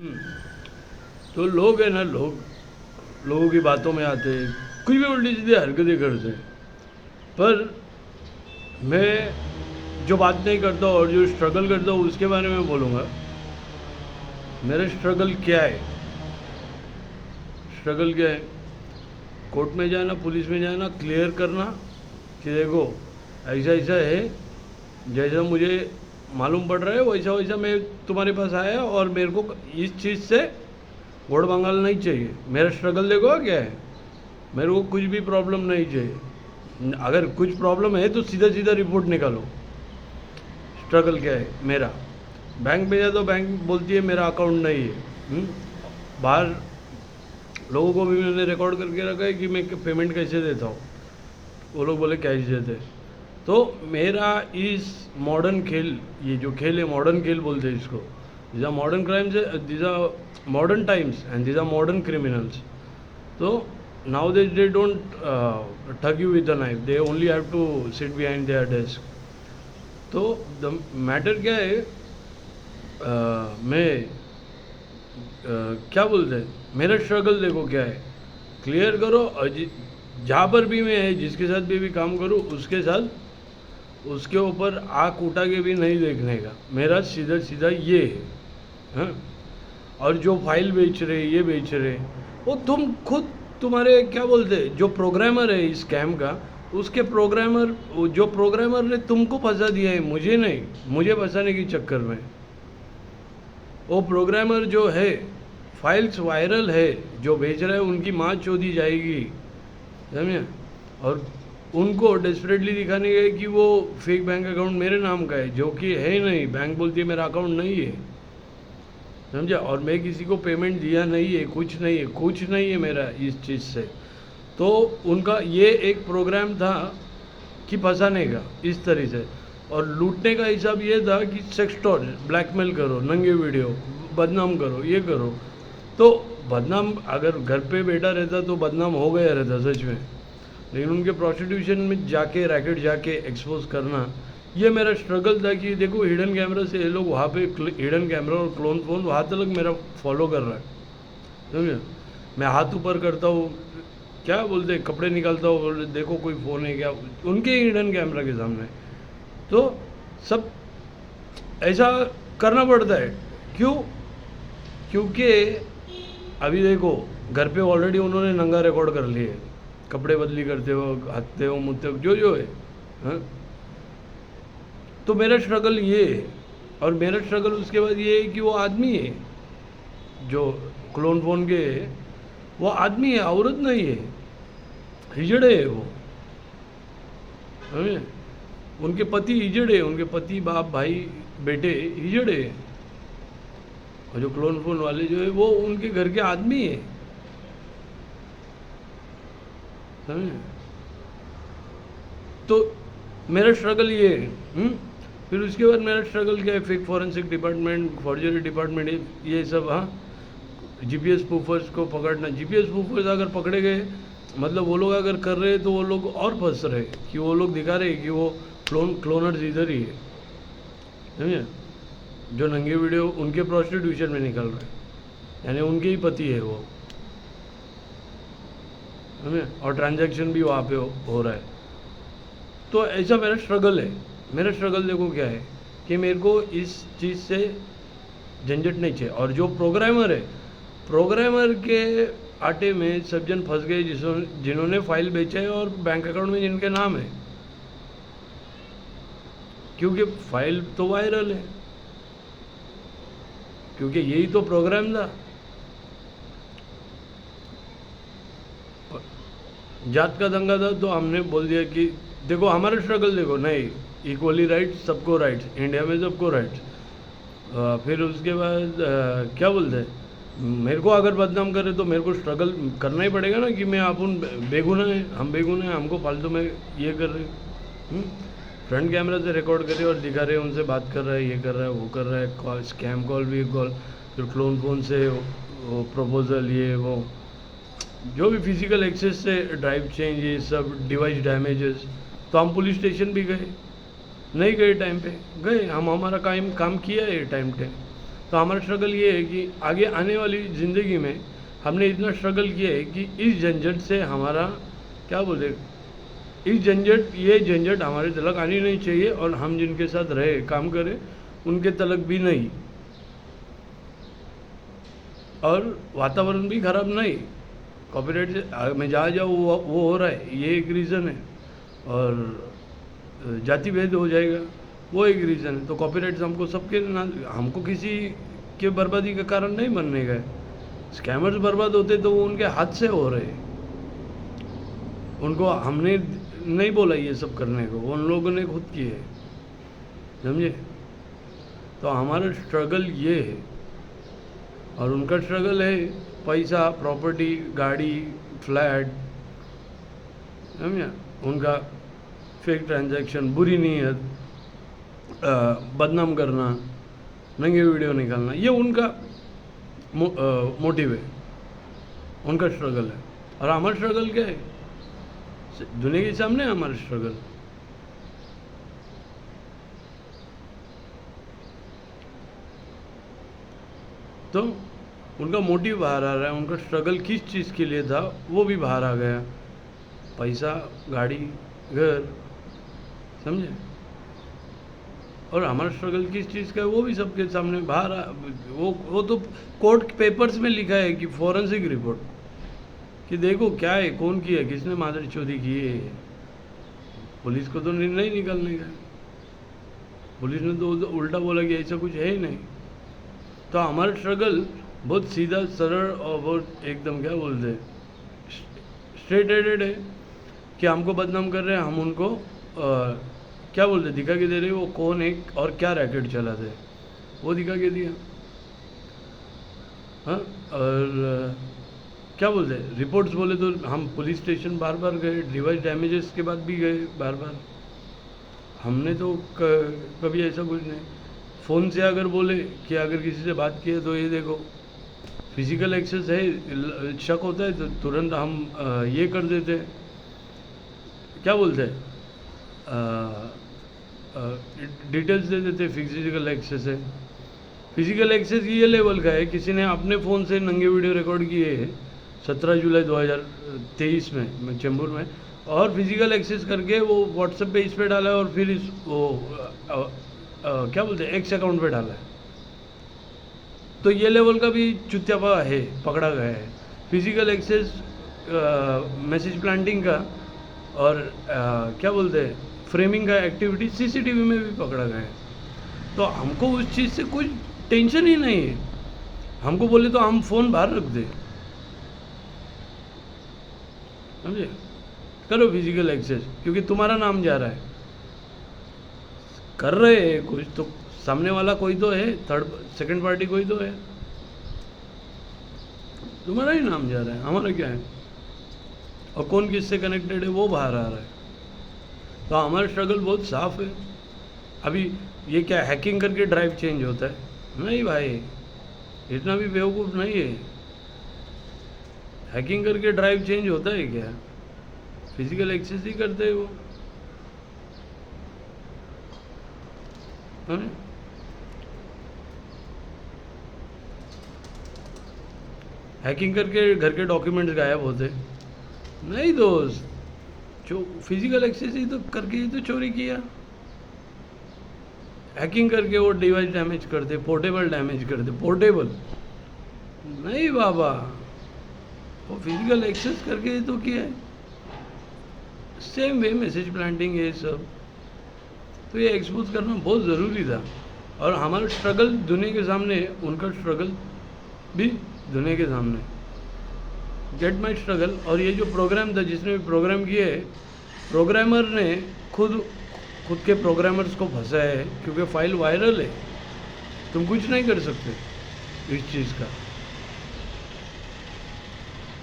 हम्म, तो लोग है ना, लोगों की बातों में आते हैं, कुछ भी उल्टी सीधी हरकतें करते हैं। पर मैं जो बात नहीं करता और जो स्ट्रगल करता हूँ उसके बारे में बोलूँगा। मेरा स्ट्रगल क्या है? स्ट्रगल क्या है? कोर्ट में जाना, पुलिस में जाना, क्लियर करना कि देखो ऐसा ऐसा है, जैसा मुझे मालूम पड़ रहा है वैसा वैसा मैं तुम्हारे पास आया और मेरे को इस चीज़ से वोट बंगाल नहीं चाहिए। मेरा स्ट्रगल देखो क्या है। मेरे को कुछ भी प्रॉब्लम नहीं चाहिए। अगर कुछ प्रॉब्लम है तो सीधा सीधा रिपोर्ट निकालो। स्ट्रगल क्या है मेरा? बैंक में जाए तो बैंक बोलती है मेरा अकाउंट नहीं है। बाहर लोगों को भी मैंने रिकॉर्ड करके रखा है कि मैं पेमेंट कैसे देता हूँ। वो लोग बोले कैश देते। तो मेरा इस मॉडर्न खेल, ये जो खेल है मॉडर्न खेल बोलते हैं इसको। These are modern crimes, these are modern times and these are modern criminals. तो nowadays they don't ठग you with a knife, they only have to sit behind their desk. तो द मैटर क्या है, मैं क्या बोलते हैं, मेरा स्ट्रगल देखो क्या है, क्लियर करो। और जहाँ पर भी मैं है, जिसके साथ भी काम करूँ उसके साथ उसके ऊपर आँख उठा के भी नहीं देखने का। मेरा सीधा सीधा ये है। हाँ, और जो फाइल बेच रहे ये बेच रहे, वो तुम खुद, तुम्हारे क्या बोलते हैं, जो प्रोग्रामर है इस स्कैम का, उसके प्रोग्रामर, जो प्रोग्रामर ने तुमको फंसा दिया है, मुझे नहीं, मुझे फंसाने के चक्कर में। वो प्रोग्रामर जो है, फाइल्स वायरल है, जो बेच रहा है उनकी माँ चोदी जाएगी, समझे। और उनको डेस्परेटली दिखाने गए कि वो फेक बैंक अकाउंट मेरे नाम का है, जो कि है ही नहीं। बैंक बोलती है मेरा अकाउंट नहीं है, समझा। और मैं किसी को पेमेंट दिया नहीं है, कुछ नहीं है, कुछ नहीं है मेरा इस चीज़ से। तो उनका ये एक प्रोग्राम था कि फंसाने का इस तरह से, और लूटने का हिसाब ये था कि सेक्सटॉर्च, ब्लैकमेल करो, नंगे वीडियो, बदनाम करो, ये करो। तो बदनाम, अगर घर पे बैठा रहता तो बदनाम हो गया रहता सच में। लेकिन उनके प्रोस्टिट्यूशन में जाके, रैकेट जाके एक्सपोज करना, ये मेरा स्ट्रगल था। कि देखो हिडन कैमरा से ये लोग वहाँ पे, हिडन कैमरा और क्लोन फ़ोन वहाँ तक मेरा फॉलो कर रहा है, समझे। मैं हाथ ऊपर करता हूँ, क्या बोलते हैं, कपड़े निकालता हूँ, बोलते देखो कोई फ़ोन है क्या, उनके हिडन कैमरा के सामने। तो सब ऐसा करना पड़ता है। क्यों? क्योंकि अभी देखो घर पे ऑलरेडी उन्होंने नंगा रिकॉर्ड कर लिए, कपड़े बदली करते हो, हंसते हो, मुझते हो, जो जो है। हाँ, तो मेरा स्ट्रगल ये है। और मेरा स्ट्रगल उसके बाद ये है कि वो आदमी है जो क्लोन फोन के है, वो आदमी है, औरत नहीं है, हिजड़े है वो, समझे। उनके पति हिजड़े, उनके पति, बाप, भाई, बेटे हिजड़े। और जो क्लोन फोन वाले जो है वो उनके घर के आदमी है, समझे। तो मेरा स्ट्रगल ये है। फिर उसके बाद मेरा स्ट्रगल क्या है, fake forensic department, forgery department, ये सब। हाँ, जीपीएस स्पूफर्स को पकड़ना। जीपीएस स्पूफर्स अगर पकड़े गए, मतलब वो लोग अगर कर रहे हैं तो वो लोग और फंस रहे, कि वो लोग दिखा रहे कि वो क्लोनर्स इधर ही है, समझे। जो नंगे वीडियो उनके प्रोस्टिट्यूशन में निकल रहे, यानी उनके ही पति है वो, समझे। और ट्रांजैक्शन भी वहाँ पे हो रहा है। तो ऐसा मेरा स्ट्रगल है। मेरा स्ट्रगल देखो क्या है, कि मेरे को इस चीज़ से झंझट नहीं चाहिए। और जो प्रोग्रामर है, प्रोग्रामर के आटे में सब जन फंस गए, जिन्होंने फाइल बेचा है और बैंक अकाउंट में जिनके नाम है, क्योंकि फाइल तो वायरल है, क्योंकि यही तो प्रोग्राम था। जात का दंगा था तो हमने बोल दिया कि देखो हमारा स्ट्रगल देखो, नहीं, इक्वली राइट्स, सबको राइट्स, इंडिया में सबको राइट्स। फिर उसके बाद क्या बोलते हैं, मेरे को अगर बदनाम करे तो मेरे को स्ट्रगल करना ही पड़ेगा ना, कि मैं अपन बेगुनाह है, हम बेगुनाह हैं, हमको फालतू में ये कर रहे। फ्रंट कैमरा से रिकॉर्ड करे और दिखा रहे, उनसे बात कर रहा है, ये कर रहा है, वो कर रहा है, कॉल, स्कैम कॉल भी कॉल, फिर क्लोन फोन से वो प्रपोजल, ये वो, जो भी फिजिकल एक्सेस से ड्राइव चेंज, ये सब डिवाइस डैमेजेस। तो हम पुलिस स्टेशन भी गए, नहीं गए टाइम पे, गए हम, हमारा काम किया है टाइम पे। तो हमारा स्ट्रगल ये है कि आगे आने वाली ज़िंदगी में हमने इतना स्ट्रगल किया है कि इस झंझट से हमारा क्या बोले, ये झंझट हमारे तलक आनी नहीं चाहिए, और हम जिनके साथ रहे काम करें उनके तलक भी नहीं, और वातावरण भी खराब नहीं। कॉपीराइट से मैं जहाँ जाऊँ वो हो रहा है, ये एक रीज़न है, और जाति भेद हो जाएगा वो एक रीज़न है। तो कॉपीराइट हमको हमको किसी के बर्बादी का कारण नहीं बनने गए। स्कैमर्स बर्बाद होते तो वो उनके हाथ से हो रहे, उनको हमने नहीं बोला ये सब करने को, उन लोगों ने खुद किए, समझे। तो हमारा स्ट्रगल ये है, और उनका स्ट्रगल है पैसा, प्रॉपर्टी, गाड़ी, फ्लैट, समझा। उनका फेक ट्रांजैक्शन, बुरी नीयत, बदनाम करना, नंगे वीडियो निकालना, ये उनका मोटिव है, उनका स्ट्रगल है। और हमारा स्ट्रगल क्या है? दुनिया के सामने हमारा स्ट्रगल। तो उनका मोटिव बाहर आ रहा है, उनका स्ट्रगल किस चीज़ के लिए था वो भी बाहर आ गया, पैसा, गाड़ी, घर, समझे। और हमारा स्ट्रगल किस चीज़ का है वो भी सबके सामने बाहर वो तो कोर्ट पेपर्स में लिखा है कि फॉरेंसिक रिपोर्ट, कि देखो क्या है, कौन किया, किसने मादर चोरी की है। पुलिस को तो निर्णय निकालने का, पुलिस ने तो उल्टा बोला कि ऐसा कुछ है ही नहीं। तो हमारा स्ट्रगल बहुत सीधा सरल और बहुत एकदम क्या बोलते हैं, स्ट्रेट हेडेड है, कि हमको बदनाम कर रहे हैं, हम उनको क्या बोलते दिखा के दे रहे, वो कौन है और क्या रैकेट चलाते वो दिखा के दिया। हाँ, और क्या बोलते रिपोर्ट्स बोले तो हम पुलिस स्टेशन बार बार गए, डिवाइस डैमेजेस के बाद भी गए बार बार। हमने तो कभी ऐसा कुछ नहीं। फ़ोन से अगर बोले कि अगर किसी से बात किया तो ये देखो फिजिकल एक्सेस है, शक होता है तो तुरंत हम ये कर देते हैं, क्या बोलते हैं, डिटेल्स दे देते। फिजिकल एक्सेस है, फिजिकल एक्सेस ये लेवल का है, किसी ने अपने फ़ोन से नंगे वीडियो रिकॉर्ड किए हैं 17 जुलाई 2023 में मैं चेंबूर में, और फिजिकल एक्सेस करके वो व्हाट्सएप पे इस पे डाला है, और फिर क्या बोलते हैं एक्स अकाउंट पे डाला है। तो ये लेवल का भी चुत्यापा है, पकड़ा गया है। फिजिकल एक्सेस, मैसेज प्लांटिंग का, और क्या बोलते हैं फ्रेमिंग का एक्टिविटी सीसीटीवी में भी पकड़ा गया है। तो हमको उस चीज़ से कोई टेंशन ही नहीं है। हमको बोले तो हम फ़ोन बाहर रख दे, समझे, करो फिजिकल एक्सेस, क्योंकि तुम्हारा नाम जा रहा है, कर रहे हैं कुछ तो सामने वाला कोई तो है, सेकंड पार्टी कोई तो है, तुम्हारा ही नाम जा रहा है, हमारा क्या है, और कौन किससे कनेक्टेड है वो बाहर आ रहा है। तो हमारा स्ट्रगल बहुत साफ है। अभी ये क्या हैकिंग करके ड्राइव चेंज होता है? नहीं भाई, इतना भी बेवकूफ़ नहीं है। हैकिंग करके ड्राइव चेंज होता है क्या? फिजिकल एक्सेस ही करते हैं वो, है? हैकिंग करके घर के डॉक्यूमेंट्स गायब होते नहीं दोस्त, जो फिजिकल एक्सेस ही तो करके ही तो चोरी किया। हैकिंग करके वो डिवाइस डैमेज करते, पोर्टेबल डैमेज करते, पोर्टेबल नहीं बाबा, वो फिजिकल एक्सेस करके ही तो किया है। सेम वे मैसेज प्लांटिंग ये सब, तो ये एक्सपोज करना बहुत ज़रूरी था। और हमारा स्ट्रगल दुनिया के सामने, उनका स्ट्रगल भी दुनिया के सामने, गेट माई स्ट्रगल। और ये जो प्रोग्राम था, जिसने भी प्रोग्राम किए, प्रोग्रामर ने खुद के प्रोग्रामर्स को फंसाया है, क्योंकि फाइल वायरल है, तुम कुछ नहीं कर सकते इस चीज़ का।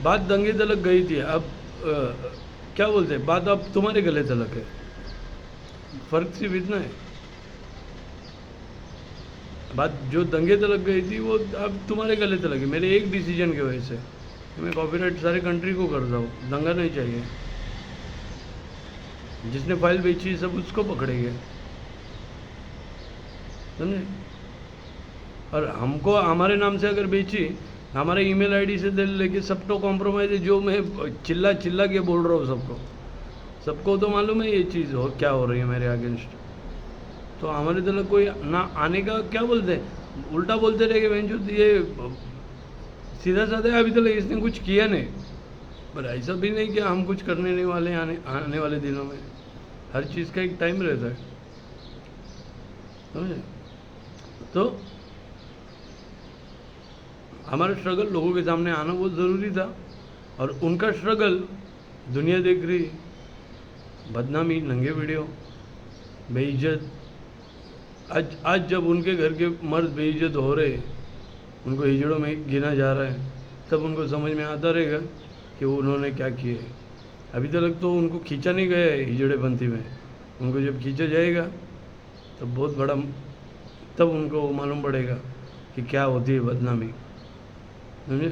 बात दंगे तलक गई थी, अब क्या बोलते हैं, बात अब तुम्हारे गले तलक है। फ़र्क सिर्फ इतना है, बात जो दंगे तलक गई थी वो अब तुम्हारे गले तलक है, मेरे एक डिसीजन की वजह से। मैं कॉपीराइट सारे कंट्री को करता हूँ, दंगा नहीं चाहिए। जिसने फाइल बेची सब उसको पकड़ेंगे, समझे। और हमको हमारे नाम से अगर बेची, हमारे ईमेल आईडी से दे लेके सब तो कॉम्प्रोमाइज़ है, जो मैं चिल्ला चिल्ला के बोल रहा हूँ सबको तो मालूम है ये चीज़ क्या हो रही है मेरे अगेंस्ट। तो हमारे तरह कोई ना आने का क्या बोलते हैं, उल्टा बोलते रहे कि बहन ये सीधा साधा अभी तक इसने कुछ किया नहीं, पर ऐसा भी नहीं कि हम कुछ करने नहीं वाले आने वाले दिनों में। हर चीज़ का एक टाइम रहता है, समझे। तो हमारा स्ट्रगल लोगों के सामने आना बहुत ज़रूरी था, और उनका स्ट्रगल दुनिया देख रही, बदनामी, नंगे वीडियो, बेइज्जत। आज जब उनके घर के मर्द बेइज्जत हो रहे, उनको हिजड़ों में गिना जा रहा है, तब उनको समझ में आता रहेगा कि उन्होंने क्या किया है। अभी तक तो उनको खींचा नहीं गया है हिजड़े पंथी में, उनको जब खींचा जाएगा तब बहुत बड़ा, तब उनको मालूम पड़ेगा कि क्या होती है बदनामी, समझे।